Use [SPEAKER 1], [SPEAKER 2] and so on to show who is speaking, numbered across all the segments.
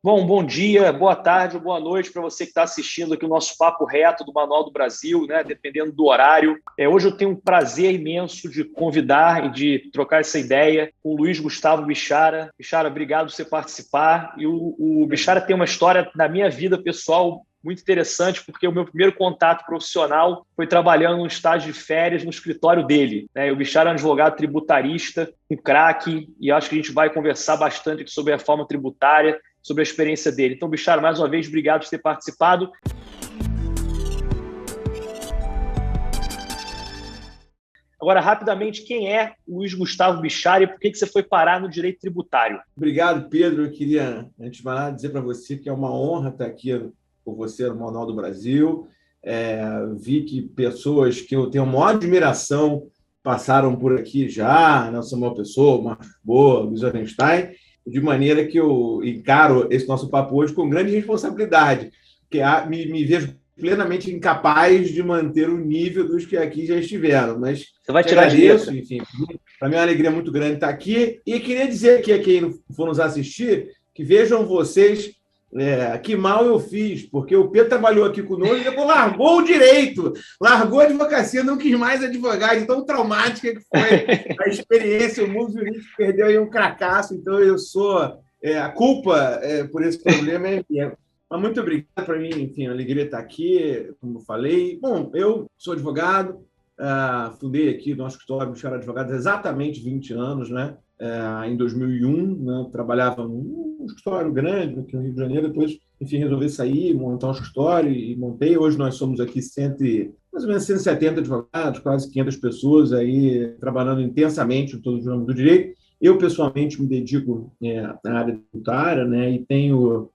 [SPEAKER 1] Bom dia, boa tarde, boa noite para você que está assistindo aqui o nosso Papo Reto do Manual do Brasil, né? Dependendo do horário. Hoje eu tenho um prazer imenso de convidar e de trocar essa ideia com o Luiz Gustavo Bichara. Bichara, obrigado por você participar. E o Bichara tem uma história na minha vida pessoal muito interessante, porque o meu primeiro contato profissional foi trabalhando num estágio de férias no escritório dele, né? O Bichara é um advogado tributarista, um craque, e acho que a gente vai conversar bastante aqui sobre a reforma tributária, sobre a experiência dele. Então, Bichara, mais uma vez, obrigado por ter participado. Agora, rapidamente, quem é o Luiz Gustavo Bichara e por que você foi parar no direito tributário?
[SPEAKER 2] Obrigado, Pedro. Eu queria, antes de mais nada, dizer para você que é uma honra estar aqui com você no Manual do Brasil. Vi que pessoas que eu tenho a maior admiração passaram por aqui já, Nelson Samuel Pessoa, Marcos Boa, Luiz Einstein, de maneira que eu encaro esse nosso papo hoje com grande responsabilidade, porque me vejo plenamente incapaz de manter o nível dos que aqui já estiveram. Mas
[SPEAKER 1] você vai
[SPEAKER 2] te
[SPEAKER 1] tirar
[SPEAKER 2] agradeço, enfim, para mim é uma alegria muito grande estar aqui. E queria dizer aqui a quem for nos assistir que vejam vocês que mal eu fiz, porque o Pedro trabalhou aqui conosco e depois largou o direito, largou a advocacia, não quis mais advogar, de tão traumática que foi a experiência, o mundo jurídico perdeu aí um cracaço, então eu sou... a culpa por esse problema é minha. Mas muito obrigado, para mim, enfim, a alegria estar aqui, como eu falei. Bom, eu sou advogado, fundei aqui o nosso escritório Bichara Advogados há exatamente 20 anos, né? Em 2001, né? Trabalhava num escritório grande aqui no Rio de Janeiro, depois, enfim, resolvi sair, montar um escritório e montei. Hoje nós somos aqui mais ou menos 170 advogados, quase 500 pessoas aí trabalhando intensamente em todo o ramo do direito. Eu, pessoalmente, me dedico à área tributária, né? E tenho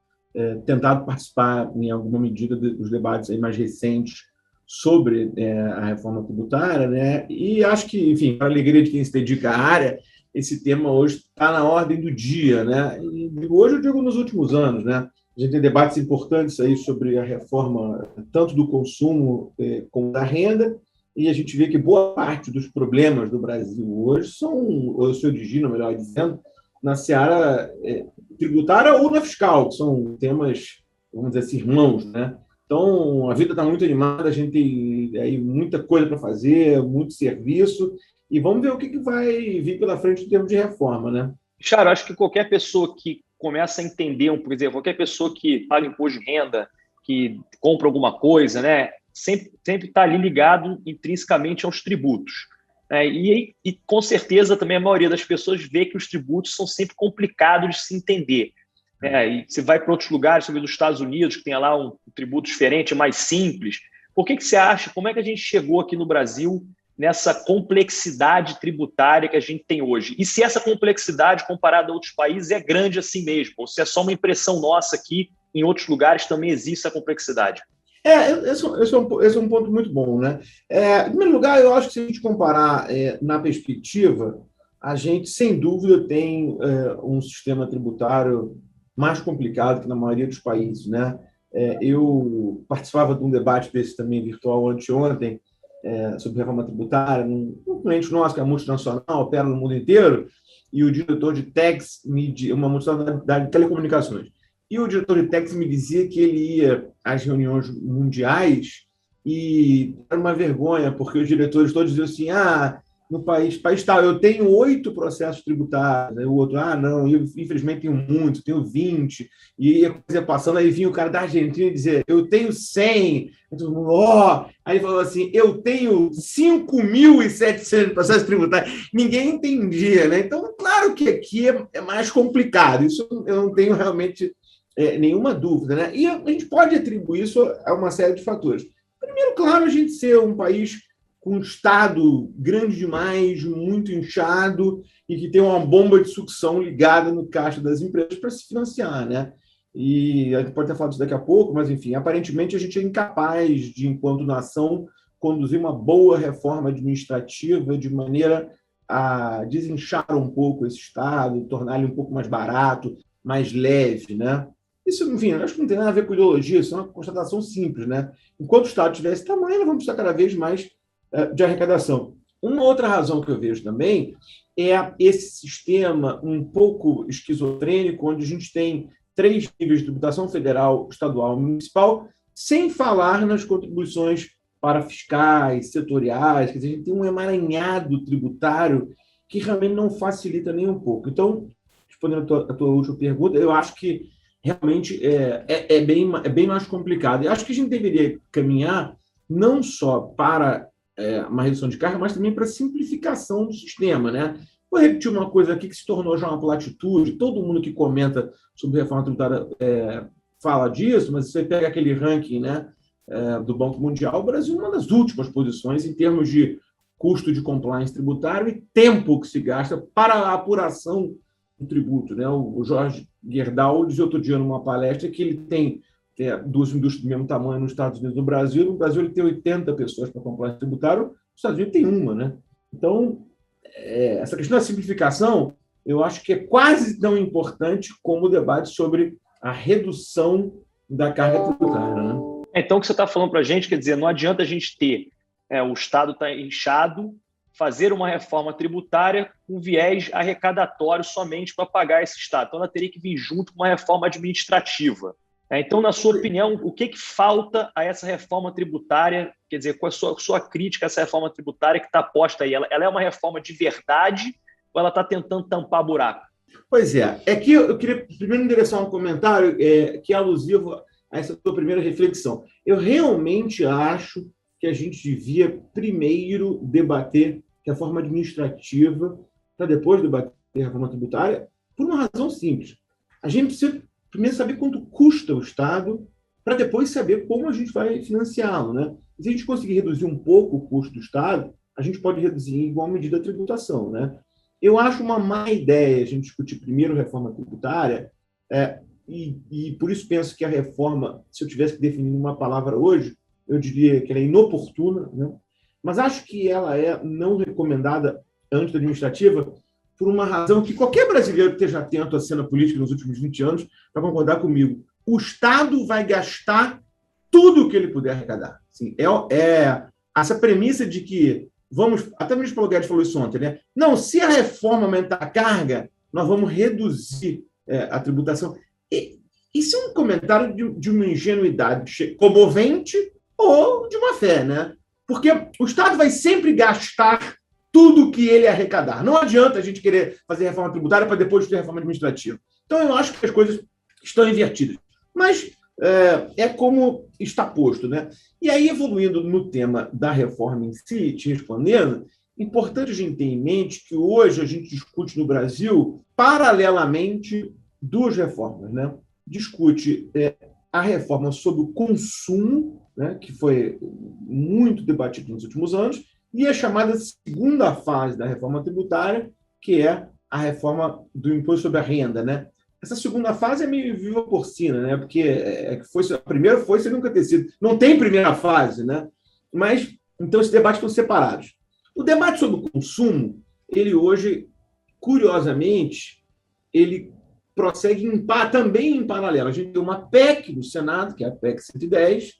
[SPEAKER 2] tentado participar, em alguma medida, dos debates aí mais recentes sobre a reforma tributária, né? E acho que, enfim, para a alegria de quem se dedica à área, esse tema hoje está na ordem do dia, né? E hoje eu digo nos últimos anos, né? A gente tem debates importantes aí sobre a reforma tanto do consumo como da renda, e a gente vê que boa parte dos problemas do Brasil hoje se originam, melhor dizendo, na seara tributária ou na fiscal, que são temas, vamos dizer assim, irmãos, né? Então, a vida está muito animada, a gente tem aí muita coisa para fazer, muito serviço, e vamos ver o que vai vir pela frente em termos de reforma, né?
[SPEAKER 1] Bichara, acho que qualquer pessoa que começa a entender, por exemplo, qualquer pessoa que paga imposto de renda, que compra alguma coisa, né, sempre está ali ligado intrinsecamente aos tributos. E com certeza também a maioria das pessoas vê que os tributos são sempre complicados de se entender. E você vai para outros lugares, você vê nos Estados Unidos, que tem lá um tributo diferente, mais simples. Por que você acha, como é que a gente chegou aqui no Brasil nessa complexidade tributária que a gente tem hoje? E se essa complexidade, comparada a outros países, é grande assim mesmo? Ou se é só uma impressão nossa aqui, em outros lugares também existe a complexidade?
[SPEAKER 2] Esse é um ponto muito bom, né? Em primeiro lugar, eu acho que se a gente comparar na perspectiva, a gente, sem dúvida, tem um sistema tributário mais complicado que na maioria dos países, né? Eu participava de um debate desse também virtual anteontem, sobre reforma tributária, um cliente nosso que é multinacional, opera no mundo inteiro, e o diretor de tax, uma multinacional de telecomunicações, e o diretor de tax me dizia que ele ia às reuniões mundiais e era uma vergonha, porque os diretores todos diziam assim, no país tal, eu tenho 8 processos tributários. Aí o outro, não, eu infelizmente tenho muitos, tenho 20. E a coisa passando, aí vinha o cara da Argentina dizer, eu tenho 100. Aí ele falou assim, eu tenho 5.700 processos tributários. Ninguém entendia, né? Então, claro que aqui é mais complicado. Isso eu não tenho realmente nenhuma dúvida, né? E a gente pode atribuir isso a uma série de fatores. Primeiro, claro, a gente ser um país com um Estado grande demais, muito inchado, e que tem uma bomba de sucção ligada no caixa das empresas para se financiar, né? E a gente pode até falar disso daqui a pouco, mas, enfim, aparentemente a gente é incapaz de, enquanto nação, conduzir uma boa reforma administrativa de maneira a desinchar um pouco esse Estado, tornar ele um pouco mais barato, mais leve, né? Isso, enfim, acho que não tem nada a ver com ideologia, isso é uma constatação simples, né? Enquanto o Estado tiver esse tamanho, nós vamos precisar cada vez mais de arrecadação. Uma outra razão que eu vejo também é esse sistema um pouco esquizofrênico, onde a gente tem 3 níveis de tributação: federal, estadual e municipal, sem falar nas contribuições para fiscais, setoriais. Quer dizer, a gente tem um emaranhado tributário que realmente não facilita nem um pouco. Então, respondendo a tua última pergunta, eu acho que realmente é bem mais complicado. Eu acho que a gente deveria caminhar não só para uma redução de carga, mas também para a simplificação do sistema, né? Vou repetir uma coisa aqui que se tornou já uma platitude. Todo mundo que comenta sobre reforma tributária fala disso, mas você pega aquele ranking, né, do Banco Mundial, o Brasil é uma das últimas posições em termos de custo de compliance tributário e tempo que se gasta para a apuração do tributo, né? O Jorge Gerdau dizia outro dia numa palestra que ele tem 2 indústrias do mesmo tamanho nos Estados Unidos e no Brasil. No Brasil ele tem 80 pessoas para compliance tributário, nos Estados Unidos tem uma, né? Então, essa questão da simplificação, eu acho que é quase tão importante como o debate sobre a redução da carga tributária, né?
[SPEAKER 1] Então, o que você está falando para a gente, quer dizer, não adianta a gente ter o Estado está inchado, fazer uma reforma tributária com viés arrecadatório somente para pagar esse Estado. Então, ela teria que vir junto com uma reforma administrativa. Então, na sua opinião, o que falta a essa reforma tributária? Quer dizer, qual é a sua crítica a essa reforma tributária que está posta aí? Ela é uma reforma de verdade ou ela está tentando tampar buraco?
[SPEAKER 2] Pois é. É que eu queria primeiro endereçar um comentário que é alusivo a essa tua primeira reflexão. Eu realmente acho que a gente devia primeiro debater reforma administrativa para depois debater reforma tributária, por uma razão simples. A gente precisa primeiro saber quanto custa o Estado para depois saber como a gente vai financiá-lo, né? Se a gente conseguir reduzir um pouco o custo do Estado, a gente pode reduzir em igual medida a tributação, né? Eu acho uma má ideia a gente discutir primeiro reforma tributária, e por isso penso que a reforma, se eu tivesse que definir uma palavra hoje, eu diria que ela é inoportuna, né? Mas acho que ela é não recomendada antes da administrativa por uma razão que qualquer brasileiro que esteja atento à cena política nos últimos 20 anos vai concordar comigo. O Estado vai gastar tudo o que ele puder arrecadar. Assim, essa premissa de que até o ministro Paulo Guedes falou isso ontem, né? Não, se a reforma aumentar a carga, nós vamos reduzir a tributação. Isso é um comentário de uma ingenuidade comovente ou de uma fé, né? Porque o Estado vai sempre gastar tudo que ele arrecadar. Não adianta a gente querer fazer reforma tributária para depois ter reforma administrativa. Então, eu acho que as coisas estão invertidas. Mas é como está posto, né? E aí, evoluindo no tema da reforma em si, te respondendo, importante a gente ter em mente que hoje a gente discute no Brasil, paralelamente, 2 reformas, né? Discute a reforma sobre o consumo, né, que foi muito debatido nos últimos anos, e a chamada segunda fase da reforma tributária, que é a reforma do imposto sobre a renda, né? Essa segunda fase é meio viva porcina, né? Porque a primeira foi sem nunca ter sido. Não tem primeira fase, né? Mas, então, esses debates estão separados. O debate sobre o consumo, ele hoje, curiosamente, ele prossegue também em paralelo. A gente tem uma PEC no Senado, que é a PEC 110,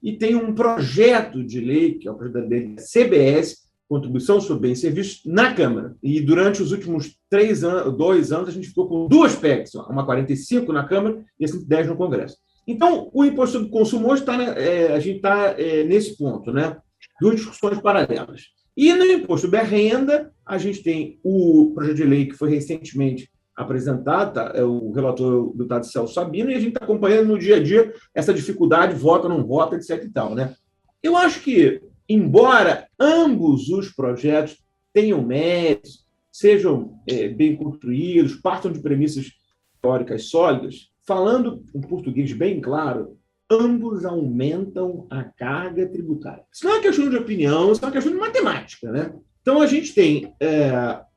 [SPEAKER 2] e tem um projeto de lei, que é o projeto da lei da CBS, Contribuição sobre Bens e Serviços, na Câmara. E durante os últimos 2 anos, a gente ficou com 2 PECs, uma 45 na Câmara e a 110 no Congresso. Então, o imposto sobre consumo hoje a gente está nesse ponto, né? 2 discussões paralelas. E no imposto sobre a renda, a gente tem o projeto de lei que foi recentemente apresentado, é o relator do deputado Celso Sabino, e a gente está acompanhando no dia a dia essa dificuldade, vota, não vota, etc. e tal, né? Eu acho que, embora ambos os projetos tenham méritos, sejam bem construídos, partam de premissas teóricas sólidas, falando um português bem claro, ambos aumentam a carga tributária. Isso não é uma questão de opinião, isso é uma questão de matemática, né? Então, a gente tem,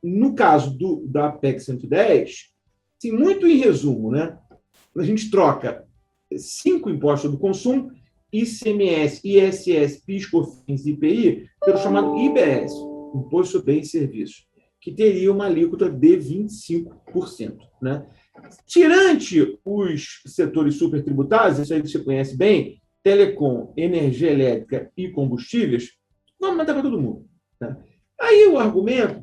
[SPEAKER 2] no caso da PEC 110, assim, muito em resumo, né? A gente troca 5 impostos sobre o consumo, ICMS, ISS, PIS, COFINS e IPI, pelo chamado IBS, Imposto sobre Bens e Serviços, que teria uma alíquota de 25%, né? Tirante os setores supertributários, isso aí você conhece bem, telecom, energia elétrica e combustíveis, vamos aumentar para todo mundo, né? Aí o argumento,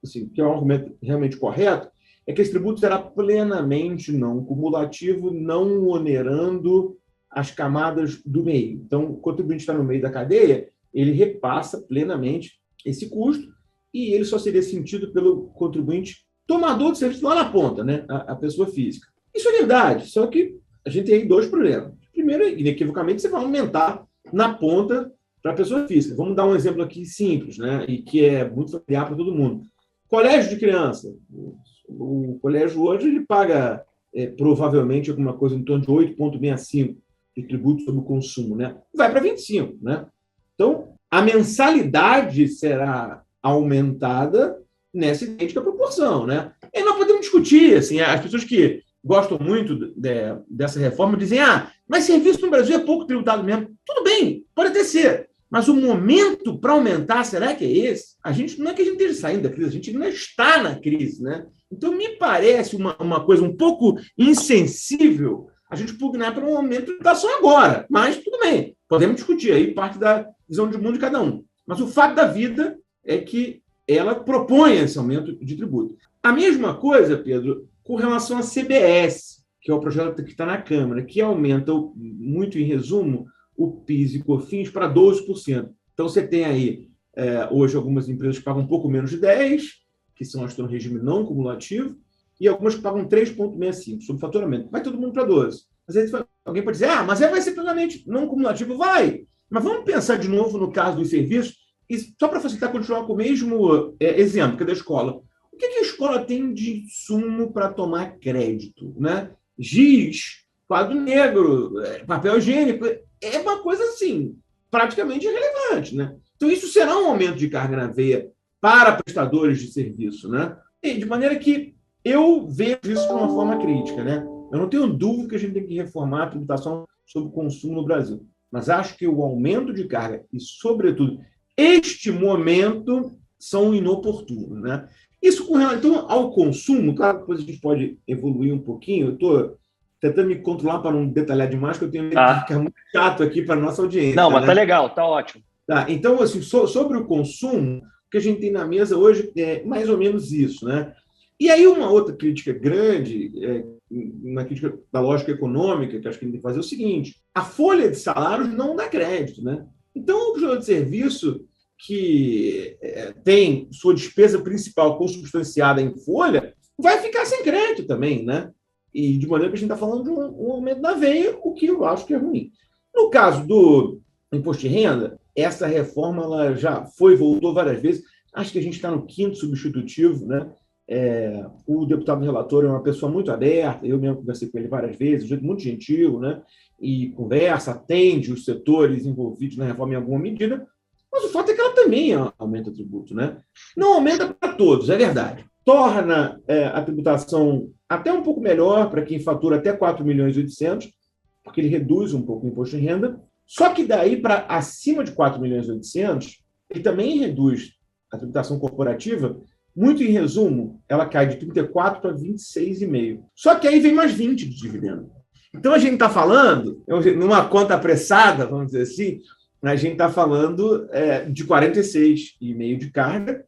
[SPEAKER 2] assim, que é um argumento realmente correto, é que esse tributo será plenamente não cumulativo, não onerando as camadas do meio. Então, o contribuinte está no meio da cadeia, ele repassa plenamente esse custo e ele só seria sentido pelo contribuinte tomador de serviço lá na ponta, né? A pessoa física. Isso é verdade, só que a gente tem aí dois problemas. Primeiro, inequivocamente, você vai aumentar na ponta para a pessoa física. Vamos dar um exemplo aqui simples, né? E que é muito familiar para todo mundo. Colégio de criança. O colégio hoje ele paga provavelmente alguma coisa em torno de 8,65 de tributo sobre o consumo, né? Vai para 25, né? Então, a mensalidade será aumentada nessa idêntica proporção, né? E nós podemos discutir, assim, as pessoas que gostam muito dessa reforma dizem, mas serviço no Brasil é pouco tributado mesmo. Tudo bem, pode até ser, mas o momento para aumentar, será que é esse? Não é que a gente esteja saindo da crise, a gente não está na crise, né? Então, me parece uma coisa um pouco insensível a gente pugnar para um aumento de tributação agora, mas tudo bem, podemos discutir aí parte da visão de mundo de cada um. Mas o fato da vida é que ela propõe esse aumento de tributo. A mesma coisa, Pedro, com relação à CBS, que é o projeto que está na Câmara, que aumenta, muito em resumo, o PIS e COFINS para 12%. Então, você tem aí, hoje, algumas empresas que pagam um pouco menos de 10%, que são as que estão no regime não cumulativo, e algumas que pagam 3,65% sobre faturamento. Vai todo mundo para 12%. Às vezes alguém pode dizer, mas vai ser plenamente não cumulativo. Vai! Mas vamos pensar de novo no caso dos serviços, e só para facilitar, continuar com o mesmo exemplo, que é da escola. O que a escola tem de insumo para tomar crédito? Né? Giz, quadro negro, papel higiênico, é uma coisa assim, praticamente irrelevante. Né? Então, isso será um aumento de carga na veia para prestadores de serviço. Né? E de maneira que eu vejo isso de uma forma crítica. Né? Eu não tenho dúvida que a gente tem que reformar a tributação sobre o consumo no Brasil. Mas acho que o aumento de carga e, sobretudo, este momento são inoportunos. Né? Isso com relação ao consumo, claro que depois a gente pode evoluir um pouquinho. Eu estou tentando me controlar para não detalhar demais, porque eu tenho medo de ficar muito chato aqui para a nossa audiência.
[SPEAKER 1] Não, mas
[SPEAKER 2] né?
[SPEAKER 1] tá legal, tá ótimo.
[SPEAKER 2] Tá, então, assim, sobre o consumo, o que a gente tem na mesa hoje é mais ou menos isso. Né? E aí, uma outra crítica grande, uma crítica da lógica econômica, que acho que a gente tem que fazer é o seguinte: a folha de salários não dá crédito. Né? Então, o prestador de serviço que tem sua despesa principal consubstanciada em folha vai ficar sem crédito também, né? E de maneira que a gente está falando de um aumento na veia, o que eu acho que é ruim. No caso do imposto de renda, essa reforma ela já voltou várias vezes. Acho que a gente está no 5º substitutivo, né? O deputado relator é uma pessoa muito aberta, eu mesmo conversei com ele várias vezes, um jeito muito gentil, né? E conversa, atende os setores envolvidos na reforma em alguma medida, mas o fato é que ela também aumenta o tributo. Né? Não aumenta para todos, é verdade. Torna a tributação até um pouco melhor para quem fatura até 4.800.000, porque ele reduz um pouco o imposto de renda, só que daí para acima de 4.800.000, ele também reduz a tributação corporativa. Muito em resumo, ela cai de 34% para 26,5%. Só que aí vem mais 20% de dividendo. Então, a gente está falando, numa conta apressada, vamos dizer assim, a gente está falando de 46,5% de carga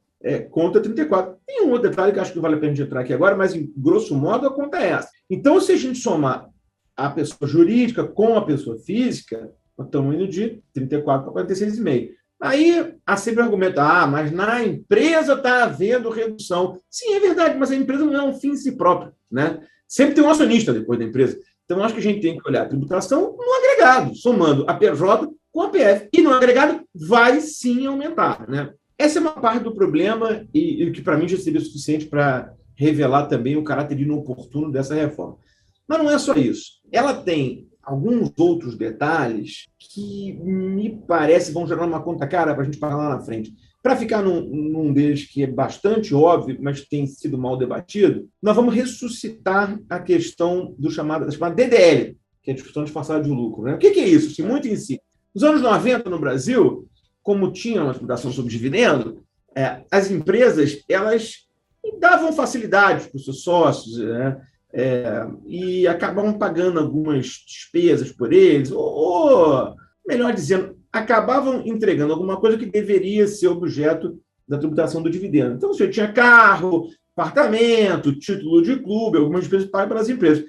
[SPEAKER 2] contra 34%. Tem um outro detalhe que acho que vale a pena de entrar aqui agora, mas, em grosso modo, a conta é essa. Então, se a gente somar a pessoa jurídica com a pessoa física, nós estamos indo de 34% para 46,5%. Aí há sempre o argumento, mas na empresa está havendo redução. Sim, é verdade, mas a empresa não é um fim em si próprio. Né? Sempre tem um acionista depois da empresa. Então, acho que a gente tem que olhar a tributação no agregado, somando a PJ com a PF. E no agregado vai sim aumentar. Né? Essa é uma parte do problema e que, para mim, já seria suficiente para revelar também o caráter inoportuno dessa reforma. Mas não é só isso. Ela tem alguns outros detalhes que me parece vão gerar uma conta cara para a gente pagar lá na frente. Para ficar num deles que é bastante óbvio, mas tem sido mal debatido, nós vamos ressuscitar a questão da chamada DDL, que é a discussão disfarçada de lucro. Né? O que é isso? Assim, muito em si. Nos anos 90, no Brasil, como tinha uma tributação sobre dividendo, as empresas elas davam facilidades para os seus sócios, né? E acabavam pagando algumas despesas por eles, ou, melhor dizendo, acabavam entregando alguma coisa que deveria ser objeto da tributação do dividendo. Então, você tinha carro, apartamento, título de clube, algumas despesas pagas pelas empresas.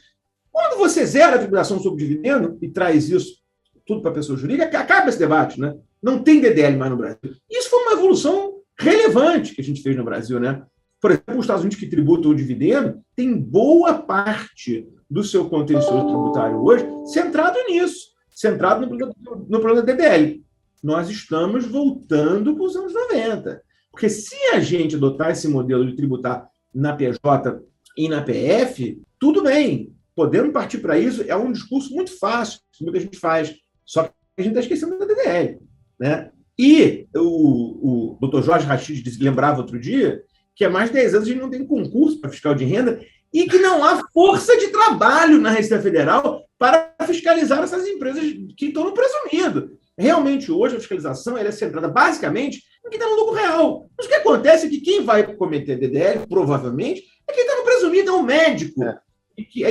[SPEAKER 2] Quando você zera a tributação sobre dividendo e traz isso tudo para a pessoa jurídica, acaba esse debate, né? Não tem DDL mais no Brasil. Isso foi uma evolução relevante que a gente fez no Brasil, né? Por exemplo, os Estados Unidos, que tributam o dividendo, tem boa parte do seu contencioso tributário hoje centrado nisso, centrado no problema da DDL. Nós estamos voltando para os anos 90. Porque se a gente adotar esse modelo de tributar na PJ e na PF, tudo bem, podemos partir para isso, é um discurso muito fácil, que muita gente faz, só que a gente está esquecendo da DDL, né? E o doutor Jorge Rachid lembrava outro dia que há mais de 10 anos a gente não tem concurso para fiscal de renda e que não há força de trabalho na Receita Federal para fiscalizar essas empresas que estão no presumido. Realmente, hoje, a fiscalização ela é centrada basicamente em quem está no lucro real. Mas o que acontece é que quem vai cometer DDL, provavelmente, é quem está no presumido, é um médico,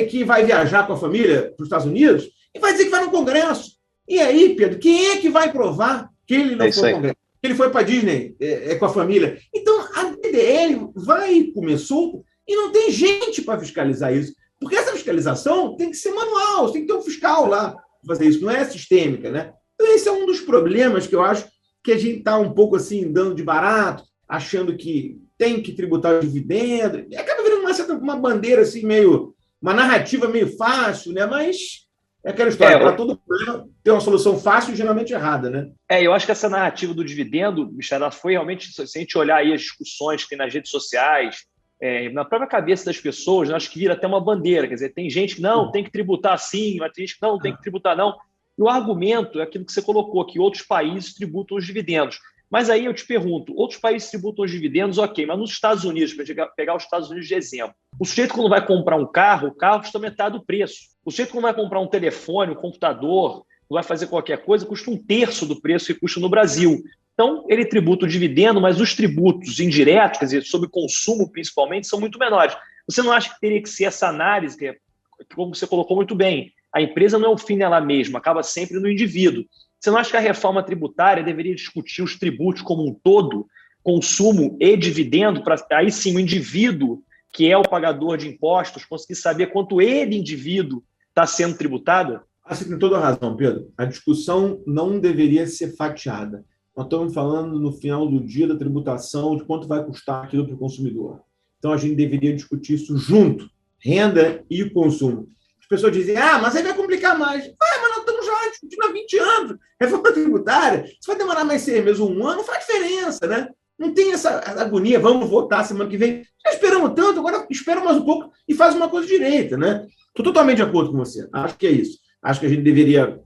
[SPEAKER 2] que vai viajar com a família para os Estados Unidos e vai dizer que vai no Congresso. E aí, Pedro, quem é que vai provar que ele não foi ao Congresso? Que ele foi para a Disney com a família? Então, a DDL comer solto e não tem gente para fiscalizar isso. Porque essa fiscalização tem que ser manual, você tem que ter um fiscal lá para fazer isso, não é sistêmica, né? Então, esse é um dos problemas que eu acho que a gente está um pouco assim, dando de barato, achando que tem que tributar o dividendo. E acaba virando uma bandeira assim, uma narrativa meio fácil, né? Mas é aquela história, para todo problema tem uma solução fácil e geralmente errada, né?
[SPEAKER 1] Eu acho que essa narrativa do dividendo, Michel, ela foi realmente, se a gente olhar aí as discussões que tem nas redes sociais, na própria cabeça das pessoas, né, acho que vira até uma bandeira. Quer dizer, tem gente que não, tem que tributar sim, mas tem gente que não, tem que tributar não. E o argumento é aquilo que você colocou, que outros países tributam os dividendos. Mas aí eu te pergunto, outros países tributam os dividendos, ok, mas nos Estados Unidos, para pegar os Estados Unidos de exemplo, o sujeito quando vai comprar um carro, o carro custa metade do preço. O sujeito quando vai comprar um telefone, um computador, vai fazer qualquer coisa, custa 1/3 do preço que custa no Brasil. Então, ele tributa o dividendo, mas os tributos indiretos, quer dizer, sobre consumo principalmente, são muito menores. Você não acha que teria que ser essa análise, que como você colocou muito bem, a empresa não é o fim nela mesma, acaba sempre no indivíduo. Você não acha que a reforma tributária deveria discutir os tributos como um todo, consumo e dividendo, para aí sim o indivíduo, que é o pagador de impostos, conseguir saber quanto ele, indivíduo, está sendo tributado?
[SPEAKER 2] Você tem toda a razão, Pedro. A discussão não deveria ser fatiada. Nós estamos falando no final do dia da tributação de quanto vai custar aquilo para o consumidor. Então, a gente deveria discutir isso junto, renda e consumo. As pessoas dizem, mas aí vai complicar mais. Mas nós estamos já discutindo há 20 anos. Reforma tributária, se vai demorar mais 6 meses ou um ano, não faz diferença, né? Não tem essa agonia, vamos votar semana que vem. Já esperamos tanto, agora espera mais um pouco e faz uma coisa direita, né? Estou totalmente de acordo com você. Acho que é isso. Acho que a gente deveria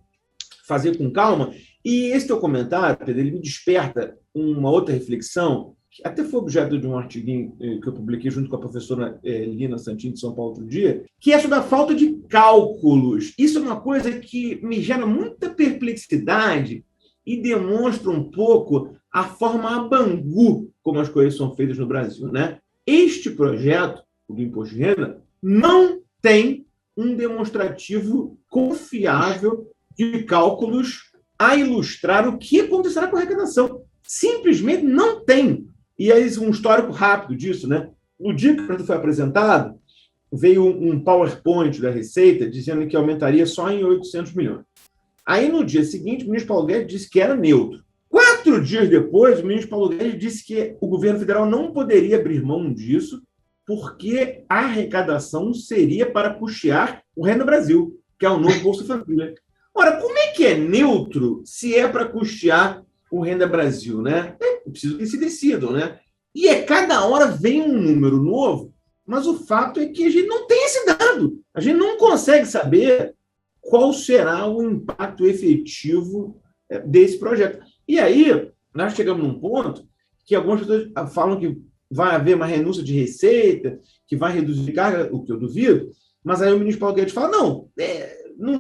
[SPEAKER 2] fazer com calma. E esse teu comentário, Pedro, ele me desperta uma outra reflexão, que até foi objeto de um artiguinho que eu publiquei junto com a professora Lina Santini de São Paulo outro dia, que é sobre a falta de cálculos. Isso é uma coisa que me gera muita perplexidade e demonstra um pouco a forma abangu como as coisas são feitas no Brasil, né? Este projeto, o do Imposto de Renda, não tem um demonstrativo confiável de cálculos a ilustrar o que acontecerá com a arrecadação. Simplesmente não tem. E aí, um histórico rápido disso, né? No dia que o projeto foi apresentado, veio um PowerPoint da Receita dizendo que aumentaria só em 800 milhões. Aí, no dia seguinte, o ministro Paulo Guedes disse que era neutro. 4 dias depois, o ministro Paulo Guedes disse que o governo federal não poderia abrir mão disso porque a arrecadação seria para custear o Renda Brasil, que é o novo Bolsa Família. Ora, como é que é neutro se é para custear o Renda Brasil, né? É preciso que se decidam, né? E cada hora vem um número novo, mas o fato é que a gente não tem esse dado. A gente não consegue saber qual será o impacto efetivo desse projeto. E aí, nós chegamos num ponto que algumas pessoas falam que vai haver uma renúncia de receita, que vai reduzir carga, o que eu duvido, mas aí o ministro Paulo Guedes fala, não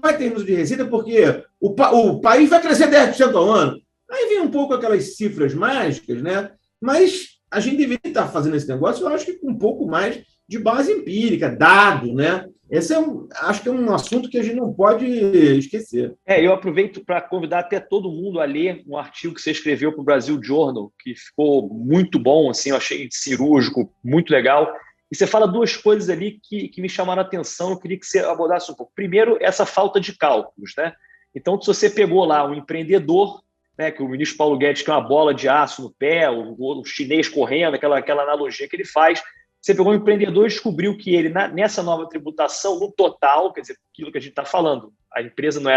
[SPEAKER 2] vai ter renúncia de receita porque o país vai crescer 10% ao ano. Aí vem um pouco aquelas cifras mágicas, né? Mas a gente deveria estar fazendo esse negócio, eu acho que com um pouco mais de base empírica, dado, né? Esse acho que é um assunto que a gente não pode esquecer.
[SPEAKER 1] Eu aproveito para convidar até todo mundo a ler um artigo que você escreveu para o Brasil Journal, que ficou muito bom, assim, eu achei cirúrgico, muito legal, E você fala duas coisas ali que me chamaram a atenção, eu queria que você abordasse um pouco. Primeiro, essa falta de cálculos, né? Então, se você pegou lá um empreendedor, né, que o ministro Paulo Guedes tem uma bola de aço no pé, o chinês correndo, aquela analogia que ele faz, você pegou um empreendedor e descobriu que ele, nessa nova tributação, no total, quer dizer, aquilo que a gente está falando, a empresa não é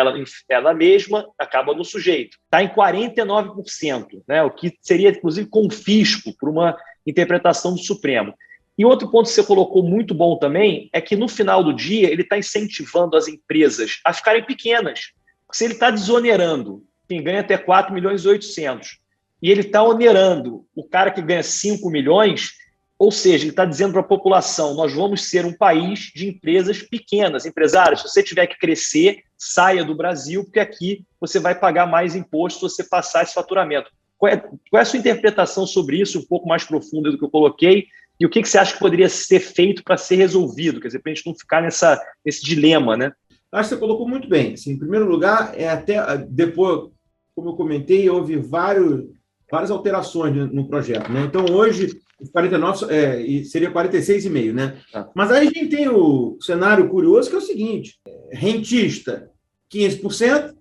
[SPEAKER 1] ela mesma, acaba no sujeito, está em 49%, né, o que seria, inclusive, confisco por uma interpretação do Supremo. E outro ponto que você colocou muito bom também é que, no final do dia, ele está incentivando as empresas a ficarem pequenas. Se ele está desonerando quem ganha até 4 milhões e 800, e ele está onerando o cara que ganha 5 milhões, ou seja, ele está dizendo para a população, nós vamos ser um país de empresas pequenas. Empresários, se você tiver que crescer, saia do Brasil, porque aqui você vai pagar mais imposto se você passar esse faturamento. Qual é a sua interpretação sobre isso, um pouco mais profunda do que eu coloquei, e o que você acha que poderia ser feito para ser resolvido? Quer dizer, para a gente não ficar nesse dilema, né?
[SPEAKER 2] Acho que você colocou muito bem. Assim, em primeiro lugar, até depois, como eu comentei, houve várias alterações no projeto, né? Então, hoje, os 49 seria 46,5, né? Mas aí a gente tem o cenário curioso, que é o seguinte: rentista, 15%,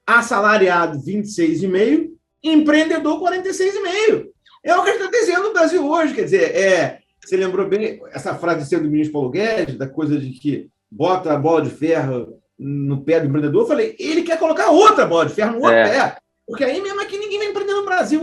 [SPEAKER 2] assalariado, 26,5%, empreendedor, 46,5%. É o que a gente está dizendo no Brasil hoje. Quer dizer, você lembrou bem essa frase do ministro Paulo Guedes, da coisa de que bota a bola de ferro no pé do empreendedor. Eu falei, ele quer colocar outra bola de ferro no outro pé. Porque aí mesmo é que ninguém vai empreender no Brasil,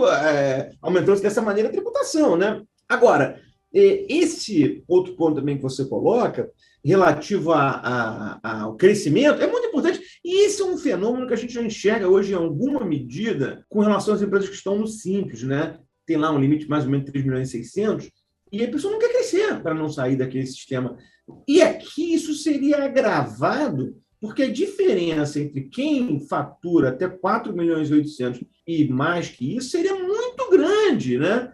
[SPEAKER 2] aumentando dessa maneira a tributação, né? Agora, esse outro ponto também que você coloca, relativo ao crescimento, é muito importante. E esse é um fenômeno que a gente já enxerga hoje em alguma medida com relação às empresas que estão no Simples, né? Tem lá um limite de mais ou menos 3 milhões e 600, e a pessoa não quer crescer para não sair daquele sistema. E aqui isso seria agravado, porque a diferença entre quem fatura até 4 milhões e 800 e mais que isso seria muito grande, né?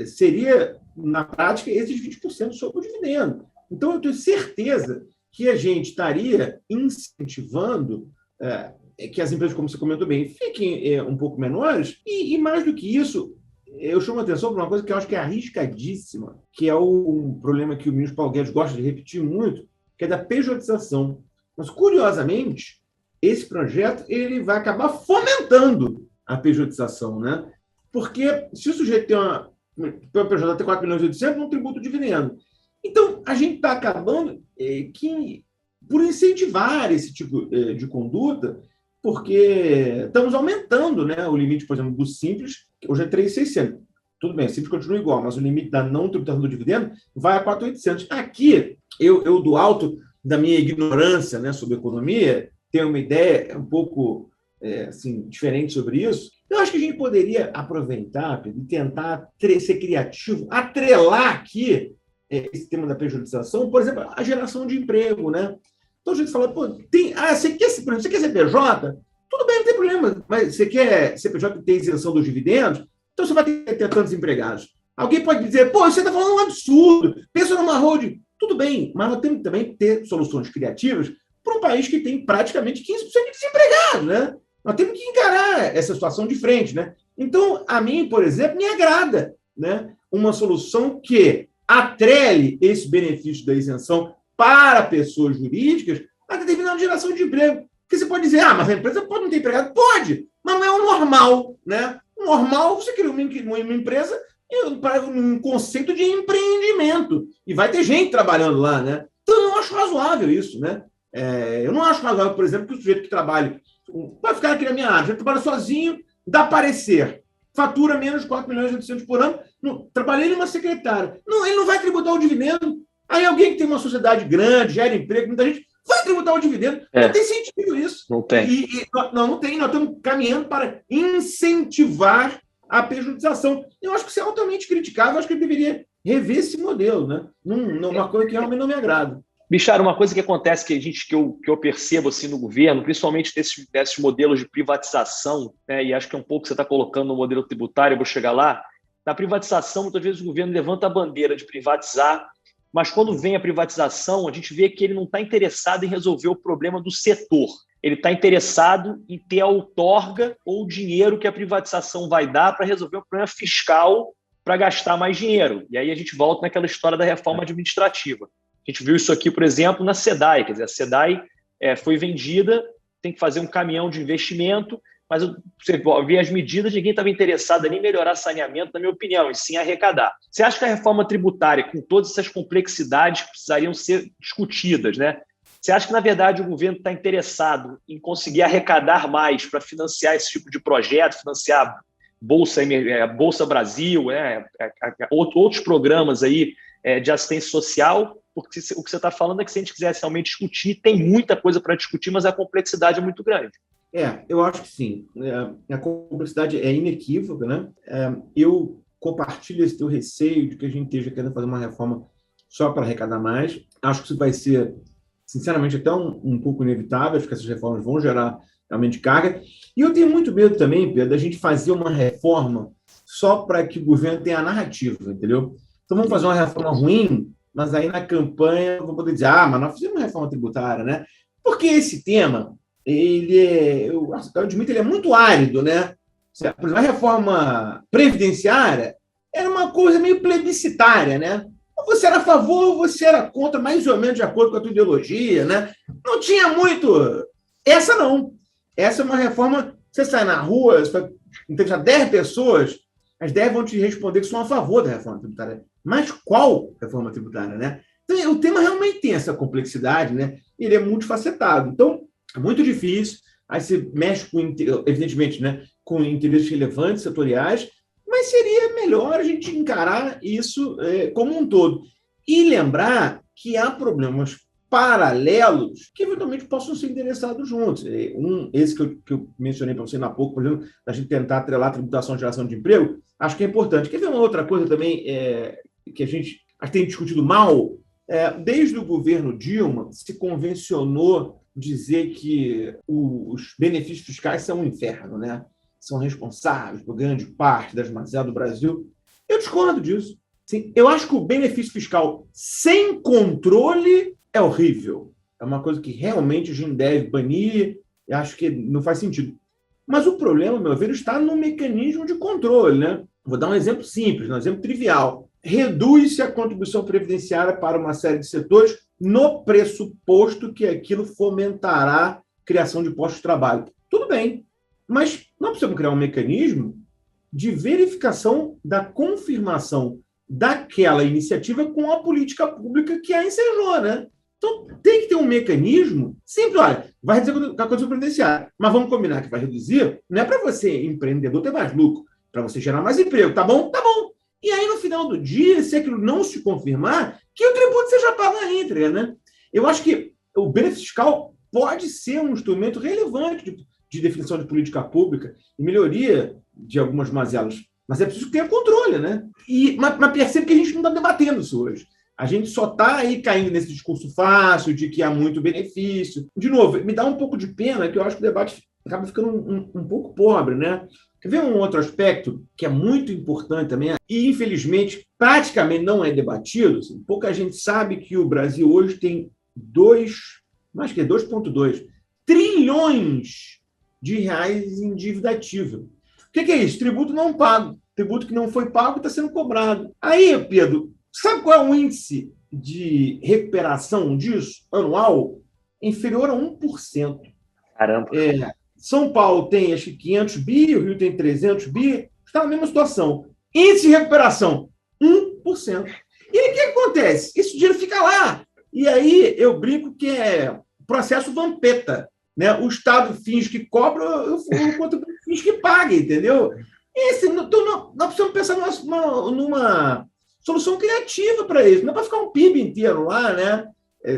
[SPEAKER 2] Seria, na prática, esses 20% sobre o dividendo. Então, eu tenho certeza que a gente estaria incentivando que as empresas, como você comentou bem, fiquem um pouco menores, e mais do que isso, eu chamo a atenção para uma coisa que eu acho que é arriscadíssima, que é um problema que o ministro Paulo Guedes gosta de repetir muito, que é da pejotização. Mas, curiosamente, esse projeto ele vai acabar fomentando a pejotização, né? Porque se o sujeito tem uma PJ até 4 milhões e 800, não tributa o dividendo. Então, a gente está acabando por incentivar esse tipo de conduta, porque estamos aumentando, né, o limite, por exemplo, do Simples, que hoje é 3.600. Tudo bem, o Simples continua igual, mas o limite da não tributação do dividendo vai a 4.800. Aqui, eu do alto da minha ignorância, né, sobre economia, tenho uma ideia um pouco diferente sobre isso. Eu acho que a gente poderia aproveitar, Pedro, e tentar ser criativo, atrelar aqui esse tema da pejotização, por exemplo, a geração de emprego, né? Então a gente fala, você quer ser PJ? Tudo bem, não tem problema, mas você quer ser PJ e ter isenção dos dividendos? Então você vai ter tantos empregados. Alguém pode dizer, você está falando um absurdo, pensa numa holding. Tudo bem, mas nós temos também que ter soluções criativas para um país que tem praticamente 15% de desempregados, né? Nós temos que encarar essa situação de frente, né? Então, a mim, por exemplo, me agrada, né, uma solução que atrele esse benefício da isenção para pessoas jurídicas a determinada geração de emprego. Porque você pode dizer, mas a empresa pode não ter empregado? Pode, mas não é o normal, né? O normal, você cria uma empresa para um conceito de empreendimento. E vai ter gente trabalhando lá, né? Então, eu não acho razoável isso, né? Eu não acho razoável, por exemplo, que o sujeito que trabalha vai ficar aqui na minha área, já trabalha sozinho, dá parecer, fatura menos de 4 milhões e 800 por ano, trabalhei numa secretária. Não, ele não vai tributar o dividendo. Aí alguém que tem uma sociedade grande, gera emprego, muita gente, vai tributar o dividendo. Não tem sentido isso.
[SPEAKER 1] Não tem.
[SPEAKER 2] Não tem. Nós estamos caminhando para incentivar a pejotização. Eu acho que isso é altamente criticável, acho que ele deveria rever esse modelo, né? Uma coisa que realmente não me agrada.
[SPEAKER 1] Bichara, uma coisa que acontece que eu percebo assim, no governo, principalmente desses modelos de privatização, né, e acho que é um pouco que você está colocando no modelo tributário, eu vou chegar lá. Na privatização, muitas vezes o governo levanta a bandeira de privatizar, mas quando vem a privatização, a gente vê que ele não está interessado em resolver o problema do setor. Ele está interessado em ter a outorga ou o dinheiro que a privatização vai dar para resolver o problema fiscal para gastar mais dinheiro. E aí a gente volta naquela história da reforma administrativa. A gente viu isso aqui, por exemplo, na SEDAI. Quer dizer, a SEDAI foi vendida, tem que fazer um caminhão de investimento, mas você vê as medidas, ninguém estava interessado em melhorar saneamento, na minha opinião, e sim arrecadar. Você acha que a reforma tributária, com todas essas complexidades, precisariam ser discutidas, né? Você acha que, na verdade, o governo está interessado em conseguir arrecadar mais para financiar esse tipo de projeto, financiar Bolsa Brasil, outros programas aí de assistência social? Porque o que você está falando é que, se a gente quisesse realmente discutir, tem muita coisa para discutir, mas a complexidade é muito grande.
[SPEAKER 2] Eu acho que sim. A complexidade é inequívoca, né? Eu compartilho esse teu receio de que a gente esteja querendo fazer uma reforma só para arrecadar mais. Acho que isso vai ser, sinceramente, até um pouco inevitável. Acho que essas reformas vão gerar realmente carga. E eu tenho muito medo também, Pedro, da gente fazer uma reforma só para que o governo tenha a narrativa, entendeu? Então vamos fazer uma reforma ruim, mas aí na campanha vou poder dizer, mas nós fizemos uma reforma tributária, né? Porque esse tema, eu admito, ele é muito árido, né? Por exemplo, a reforma previdenciária era uma coisa meio plebiscitária, né? Ou você era a favor ou você era contra, mais ou menos de acordo com a tua ideologia, né? Não tinha muito. Essa não. Essa é uma reforma, você sai na rua, você vai entrevistar 10 pessoas, as 10 vão te responder que são a favor da reforma tributária. Mas qual reforma tributária, né? Então, o tema realmente tem essa complexidade, né? Ele é multifacetado. Então, é muito difícil. Aí você mexe, evidentemente, né, com interesses relevantes, setoriais, mas seria melhor a gente encarar isso como um todo. E lembrar que há problemas paralelos que eventualmente possam ser endereçados juntos. Esse que eu mencionei para você há pouco, por exemplo, da gente tentar atrelar a tributação à geração de emprego, acho que é importante. Quer ver uma outra coisa também que a gente tem discutido mal? Desde o governo Dilma, se convencionou dizer que os benefícios fiscais são um inferno, né? São responsáveis por grande parte das mazelas do Brasil. Eu discordo disso. Sim, eu acho que o benefício fiscal sem controle é horrível. É uma coisa que realmente a gente deve banir e acho que não faz sentido. Mas o problema, ao meu ver, está no mecanismo de controle, né? Vou dar um exemplo simples, um exemplo trivial. Reduz-se a contribuição previdenciária para uma série de setores no pressuposto que aquilo fomentará a criação de postos de trabalho. Tudo bem, mas nós precisamos criar um mecanismo de verificação da confirmação daquela iniciativa com a política pública que a ensejou, né? Então, tem que ter um mecanismo simples. Olha, vai reduzir a contribuição previdenciária, mas vamos combinar que vai reduzir, não é para você, empreendedor, ter mais lucro, para você gerar mais emprego, tá bom? Tá bom. E aí, no final do dia, se aquilo não se confirmar, que o tributo seja pago na íntegra, né? Eu acho que o benefício fiscal pode ser um instrumento relevante de definição de política pública e melhoria de algumas mazelas, mas é preciso que tenha controle, né? Mas percebe que a gente não está debatendo isso hoje. A gente só está aí caindo nesse discurso fácil de que há muito benefício. De novo, me dá um pouco de pena que eu acho que o debate acaba ficando um pouco pobre, né? Quer ver um outro aspecto que é muito importante também e, infelizmente, praticamente não é debatido? Assim, pouca gente sabe que o Brasil hoje tem 2,2 trilhões de reais em dívida ativa. O que é isso? Tributo não pago. Tributo que não foi pago está sendo cobrado. Aí, Pedro, sabe qual é o índice de recuperação disso anual? Inferior a 1%.
[SPEAKER 1] Caramba.
[SPEAKER 2] São Paulo tem, acho que 500 bi, o Rio tem 300 bi, está na mesma situação. Índice de recuperação, 1%. E aí o que acontece? Esse dinheiro fica lá. E aí eu brinco que é processo Vampeta, né? O Estado finge que cobra, o contribuinte finge que paga, entendeu? Então, nós precisamos pensar numa solução criativa para isso. Não é para ficar um PIB inteiro lá, né?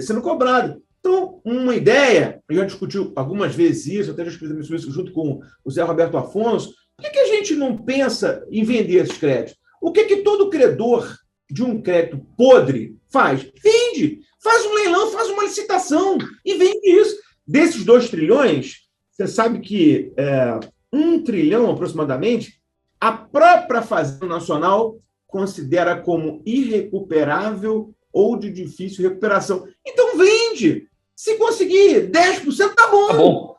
[SPEAKER 2] Sendo cobrado. Então, uma ideia, eu já discuti algumas vezes isso, até já escrevi sobre isso junto com o Zé Roberto Afonso. Por que a gente não pensa em vender esses créditos? O que todo credor de um crédito podre faz? Vende! Faz um leilão, faz uma licitação e vende isso. Desses 2 trilhões, você sabe que 1 trilhão aproximadamente, a própria Fazenda Nacional considera como irrecuperável ou de difícil recuperação. Então vende! Se conseguir 10%, tá bom.
[SPEAKER 1] Tá bom.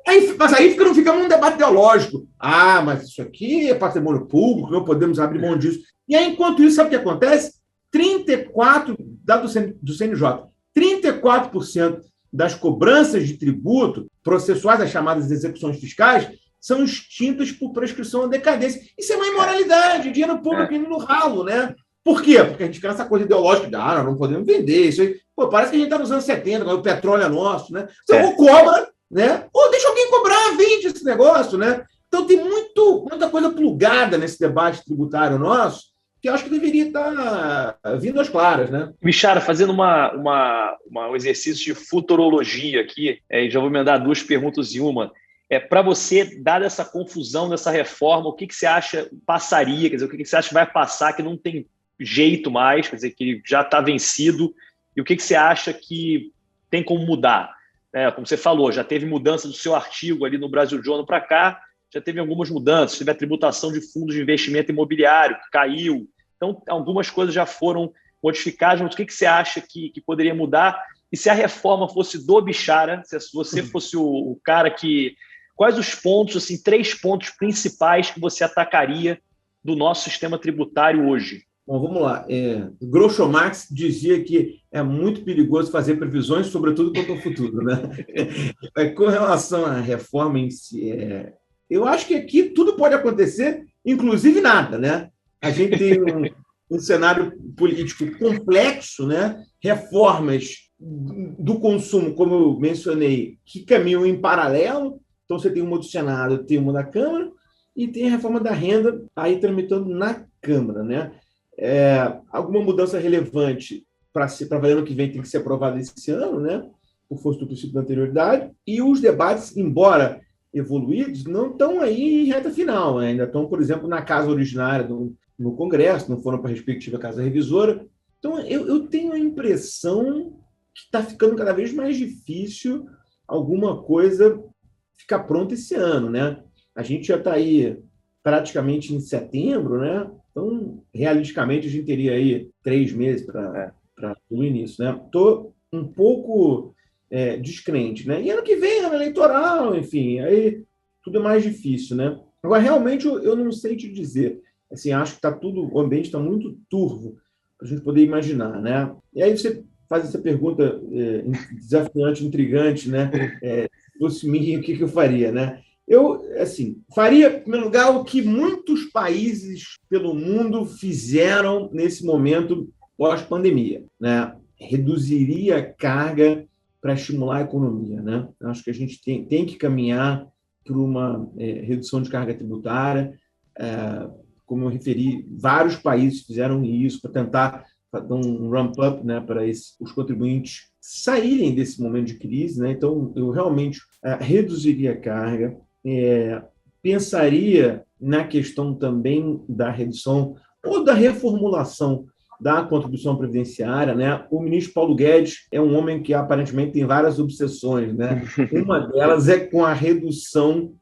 [SPEAKER 2] Aí aí não fica um debate ideológico. Ah, mas isso aqui é patrimônio público, não podemos abrir mão disso. E aí, enquanto isso, sabe o que acontece? 34, dados do CNJ, 34% das cobranças de tributo processuais, as chamadas execuções fiscais, são extintas por prescrição ou decadência. Isso é uma imoralidade, dinheiro público indo no ralo, né? Por quê? Porque a gente quer essa coisa ideológica de nós não podemos vender isso aí. Pô, parece que a gente está nos anos 70, o petróleo é nosso, né? Você ou cobra, né? Ou deixa alguém cobrar, vende esse negócio, né? Então tem muita coisa plugada nesse debate tributário nosso, que eu acho que deveria estar vindo às claras, né?
[SPEAKER 1] Bishara, fazendo um exercício de futurologia aqui, e já vou emendar duas perguntas em uma. Para você, dada essa confusão dessa reforma, o que você acha passaria? Quer dizer, o que você acha que vai passar que não tem jeito mais, quer dizer, que já está vencido? E o que você acha que tem como mudar? Como você falou, já teve mudança do seu artigo ali no Brasil Journal para cá, já teve algumas mudanças, teve a tributação de fundos de investimento imobiliário, que caiu. Então, algumas coisas já foram modificadas, mas o que você acha que poderia mudar? E se a reforma fosse do Bishara, se você fosse o cara que... Quais os pontos, assim, 3 pontos principais que você atacaria do nosso sistema tributário hoje?
[SPEAKER 2] Bom, vamos lá. Groucho Marx dizia que é muito perigoso fazer previsões, sobretudo quanto ao futuro, né? Com relação à reforma em si, eu acho que aqui tudo pode acontecer, inclusive nada, né? A gente tem um cenário político complexo, né? Reformas do consumo, como eu mencionei, que caminham em paralelo. Então, você tem uma do Senado, tem uma da Câmara, e tem a reforma da renda aí tramitando na Câmara, né? Alguma mudança relevante para o ano que vem tem que ser aprovada esse ano, né? Por força do princípio da anterioridade. E os debates, embora evoluídos, não estão aí em reta final, né? Ainda estão, por exemplo, na casa originária no Congresso, não foram para a respectiva casa revisora. Então, eu tenho a impressão que está ficando cada vez mais difícil alguma coisa ficar pronta esse ano, né? A gente já está aí praticamente em setembro, né? Então, realisticamente, a gente teria aí 3 meses para o início, né? Estou um pouco descrente, né? E ano que vem, ano eleitoral, enfim, aí tudo é mais difícil, né? Agora, realmente, eu não sei te dizer. Assim, acho que o ambiente está muito turvo para a gente poder imaginar, né? E aí você faz essa pergunta desafiante, intrigante, né? Se fosse mim, o que eu faria, né? Eu, assim, faria, em primeiro lugar, o que muitos países pelo mundo fizeram nesse momento pós-pandemia, né? Reduziria a carga para estimular a economia, né? Acho que a gente tem que caminhar por uma redução de carga tributária. Como eu referi, vários países fizeram isso para tentar dar um ramp-up, né, para os contribuintes saírem desse momento de crise, né? Então, eu realmente reduziria a carga, pensaria na questão também da redução ou da reformulação da contribuição previdenciária, né? O ministro Paulo Guedes é um homem que aparentemente tem várias obsessões, né? Uma delas é com a redução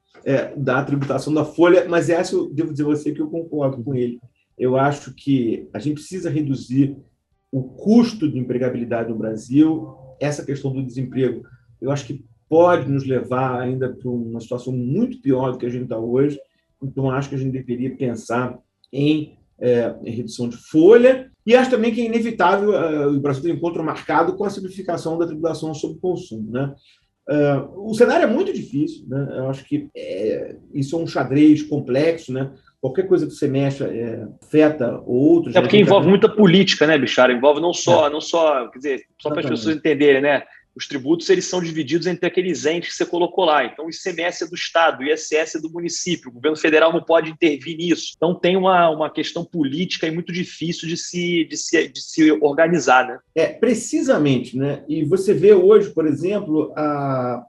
[SPEAKER 2] da tributação da folha, mas essa eu devo dizer a você que eu concordo com ele. Eu acho que a gente precisa reduzir o custo de empregabilidade no Brasil. Essa questão do desemprego, eu acho que pode nos levar ainda para uma situação muito pior do que a gente está hoje. Então, acho que a gente deveria pensar em redução de folha. E acho também que é inevitável o Brasil ter um encontro marcado com a simplificação da tributação sobre o consumo, né? O cenário é muito difícil, né? Eu acho que isso é um xadrez complexo, né? Qualquer coisa que você mexa afeta outros.
[SPEAKER 1] Porque envolve muita política, né, Bishara? Envolve não só, quer dizer, só para as pessoas entenderem, né? Os tributos, eles são divididos entre aqueles entes que você colocou lá. Então, o ICMS é do Estado, o ISS é do município, o governo federal não pode intervir nisso. Então, tem uma questão política e muito difícil de se organizar, né?
[SPEAKER 2] Precisamente, né? E você vê hoje, por exemplo,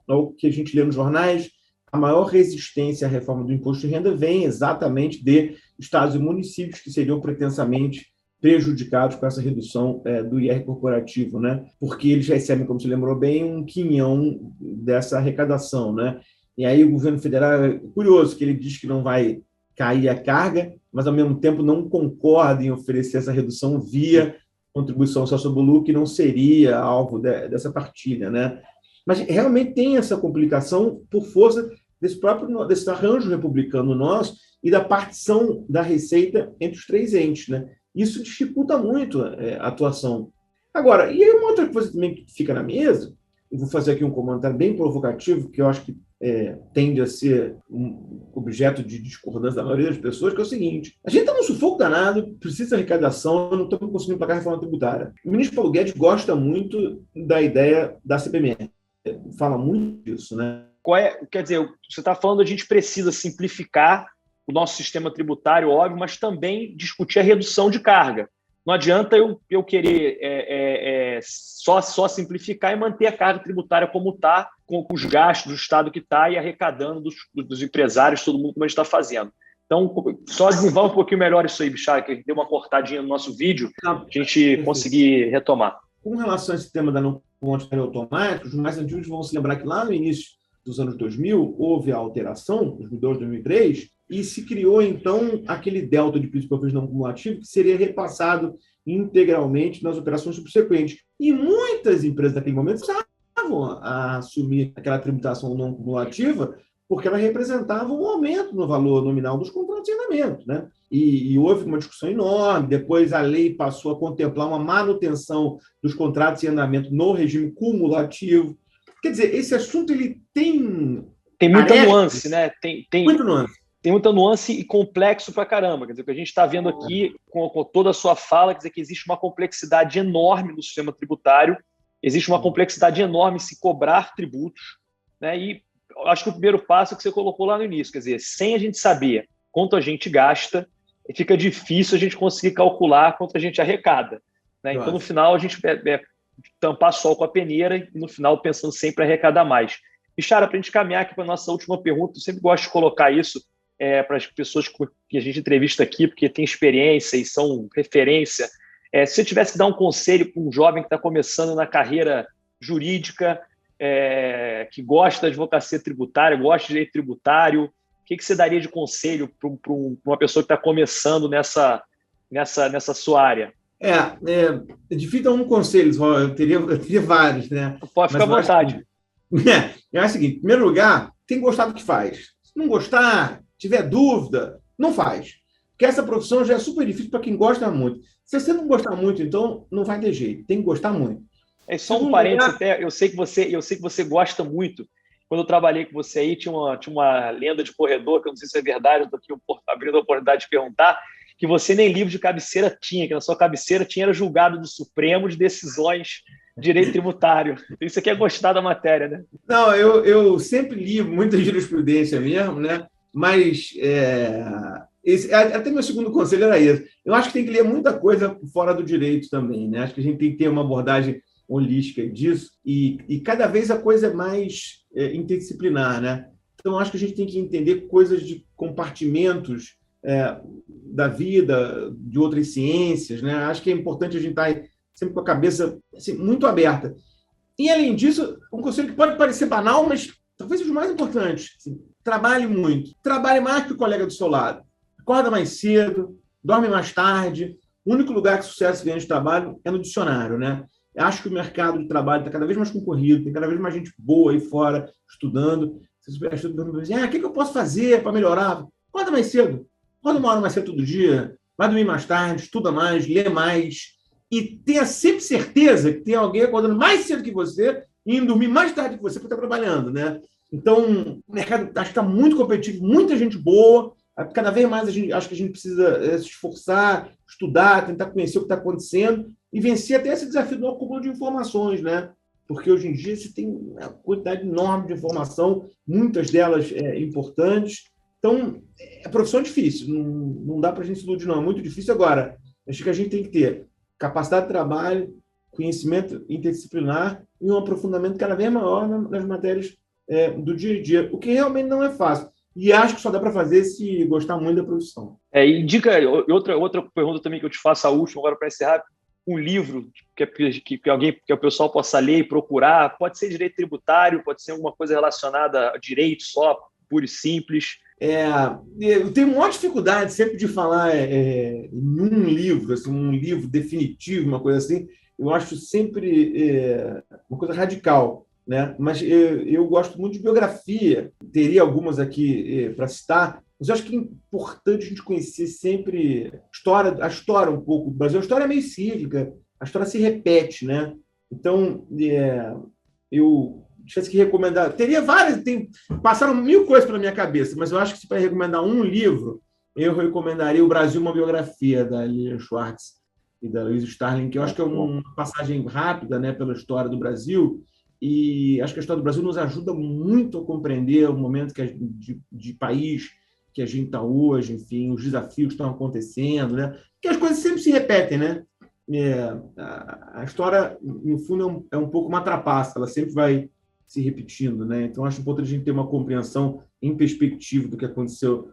[SPEAKER 2] o que a gente lê nos jornais, a maior resistência à reforma do imposto de renda vem exatamente de estados e municípios que seriam pretensamente prejudicados com essa redução do IR corporativo, né? Porque eles recebem, como você lembrou bem, um quinhão dessa arrecadação, né? E aí o governo federal é curioso, que ele diz que não vai cair a carga, mas ao mesmo tempo não concorda em oferecer essa redução via contribuição socioblue, que não seria alvo dessa partilha, né? Mas realmente tem essa complicação por força desse arranjo republicano nosso e da partição da receita entre os três entes, né? Isso dificulta muito a atuação. Agora, e aí uma outra coisa também que fica na mesa, eu vou fazer aqui um comentário bem provocativo, que eu acho que tende a ser um objeto de discordância da maioria das pessoas, que é o seguinte: a gente está num sufoco danado, precisa de arrecadação, não estamos conseguindo pagar a reforma tributária. O ministro Paulo Guedes gosta muito da ideia da CPMF, fala muito disso, né?
[SPEAKER 1] Quer dizer, você está falando a gente precisa simplificar o nosso sistema tributário, óbvio, mas também discutir a redução de carga. Não adianta eu querer só simplificar e manter a carga tributária como está, com os gastos do Estado que está e arrecadando dos empresários, todo mundo como a gente está fazendo. Então, só desenvolver um pouquinho melhor isso aí, Bichara, que deu uma cortadinha no nosso vídeo, a gente conseguir retomar.
[SPEAKER 2] Com relação a esse tema da não monetariedade automática, os mais antigos vão se lembrar que lá no início dos anos 2000 houve a alteração, 2002, 2003, e se criou, então, aquele delta de PIS e COFINS não cumulativo que seria repassado integralmente nas operações subsequentes. E muitas empresas naquele momento estavam a assumir aquela tributação não cumulativa porque ela representava um aumento no valor nominal dos contratos em andamento, né? E houve uma discussão enorme. Depois a lei passou a contemplar uma manutenção dos contratos em andamento no regime cumulativo. Quer dizer, esse assunto ele tem
[SPEAKER 1] muita nuance, né? Tem
[SPEAKER 2] muita nuance.
[SPEAKER 1] Tem muita nuance e complexo pra caramba. Quer dizer, o que a gente está vendo aqui, com toda a sua fala, quer dizer que existe uma complexidade enorme no sistema tributário, existe uma complexidade enorme em se cobrar tributos, né? E acho que o primeiro passo é que você colocou lá no início, quer dizer, sem a gente saber quanto a gente gasta, fica difícil a gente conseguir calcular quanto a gente arrecada, né? Então, no final, a gente tampar sol com a peneira e, no final, pensando sempre em arrecadar mais. E, Chara, para a gente caminhar aqui para a nossa última pergunta, eu sempre gosto de colocar isso para as pessoas que a gente entrevista aqui, porque tem experiência e são referência. Se você tivesse que dar um conselho para um jovem que está começando na carreira jurídica, que gosta da advocacia tributária, gosta de direito tributário, o que você daria de conselho para uma pessoa que está começando nessa sua área?
[SPEAKER 2] É difícil dar um conselho, eu teria vários, né?
[SPEAKER 1] Pode ficar à vontade.
[SPEAKER 2] É o seguinte: em primeiro lugar, tem que gostar do que faz. Se não gostar, tiver dúvida, não faz. Porque essa profissão já é super difícil para quem gosta muito. Se você não gostar muito, então não vai ter jeito. Tem que gostar muito.
[SPEAKER 1] Só um parênteses, até, eu sei que você gosta muito. Quando eu trabalhei com você aí, tinha uma lenda de corredor, que eu não sei se é verdade, eu estou aqui abrindo a oportunidade de perguntar, que você nem livro de cabeceira tinha, que na sua cabeceira era julgado do Supremo de decisões de direito tributário. Isso aqui é gostar da matéria, né?
[SPEAKER 2] Não, eu sempre li muita jurisprudência mesmo, né? Mas até meu segundo conselho era esse. Eu acho que tem que ler muita coisa fora do direito também, né? Acho que a gente tem que ter uma abordagem holística disso e cada vez a coisa é mais interdisciplinar, né? Então, acho que a gente tem que entender coisas de compartimentos da vida, de outras ciências, né? Acho que é importante a gente estar sempre com a cabeça assim, muito aberta. E, além disso, um conselho que pode parecer banal, mas talvez seja o mais importante. Assim, trabalhe muito. Trabalhe mais que o colega do seu lado. Acorda mais cedo, dorme mais tarde. O único lugar que sucesso vem de trabalho é no dicionário, né? Eu acho que o mercado de trabalho está cada vez mais concorrido, tem cada vez mais gente boa aí fora, estudando. Você pergunta assim, o que eu posso fazer para melhorar? Acorda mais cedo. Acorda uma hora mais cedo todo dia. Vai dormir mais tarde, estuda mais, lê mais. E tenha sempre certeza que tem alguém acordando mais cedo que você e indo dormir mais tarde que você para estar trabalhando, né? Então, o mercado acho que está muito competitivo, muita gente boa. Cada vez mais acho que a gente precisa se esforçar, estudar, tentar conhecer o que está acontecendo e vencer até esse desafio do acúmulo de informações, né? Porque hoje em dia você tem uma quantidade enorme de informação, muitas delas importantes. Então, a profissão é difícil, não dá para a gente se iludir, não. É muito difícil. Agora, acho que a gente tem que ter capacidade de trabalho, conhecimento interdisciplinar e um aprofundamento cada vez maior nas matérias do dia a dia, o que realmente não é fácil. E acho que só dá para fazer se gostar muito da profissão.
[SPEAKER 1] Indica, outra pergunta também que eu te faço, a última, agora para encerrar, um livro que o pessoal possa ler e procurar, pode ser direito tributário, pode ser alguma coisa relacionada a direito só, puro e simples.
[SPEAKER 2] Eu tenho uma dificuldade sempre de falar em um livro, assim, um livro definitivo, uma coisa assim. Eu acho sempre uma coisa radical. né? Mas eu gosto muito de biografia, teria algumas aqui para citar, mas eu acho que é importante a gente conhecer sempre a história um pouco do Brasil. A história é meio cíclica, a história se repete, né? Então, eu tivesse que recomendar, teria várias, passaram mil coisas pela minha cabeça, mas eu acho que se para recomendar um livro, eu recomendaria O Brasil, uma biografia, da Lilian Schwartz e da Louise Starling, que eu acho que é uma passagem rápida, né, pela história do Brasil, e acho que a história do Brasil nos ajuda muito a compreender o momento de país que a gente está hoje, enfim, os desafios que estão acontecendo, né? Porque as coisas sempre se repetem, né? A história, no fundo, é um pouco uma trapaça, ela sempre vai se repetindo, né? Então, acho importante a gente ter uma compreensão em perspectiva do que aconteceu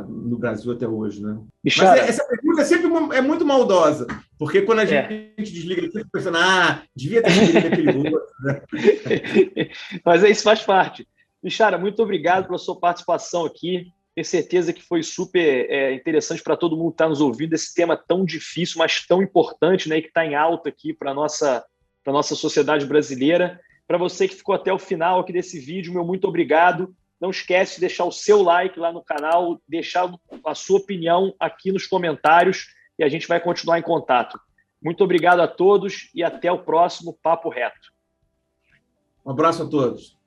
[SPEAKER 2] no Brasil até hoje, né?
[SPEAKER 1] Bichara,
[SPEAKER 2] Mas essa pergunta sempre é muito maldosa, porque quando a gente desliga, fica pensando, devia ter escolhido aquele outro, né?
[SPEAKER 1] Mas isso faz parte. Bichara, muito obrigado pela sua participação aqui. Tenho certeza que foi super interessante para todo mundo que está nos ouvindo, esse tema tão difícil, mas tão importante, né, e que está em alta aqui para a nossa sociedade brasileira. Para você que ficou até o final aqui desse vídeo, meu muito obrigado. Não esquece de deixar o seu like lá no canal, deixar a sua opinião aqui nos comentários e a gente vai continuar em contato. Muito obrigado a todos e até o próximo Papo Reto.
[SPEAKER 2] Um abraço a todos.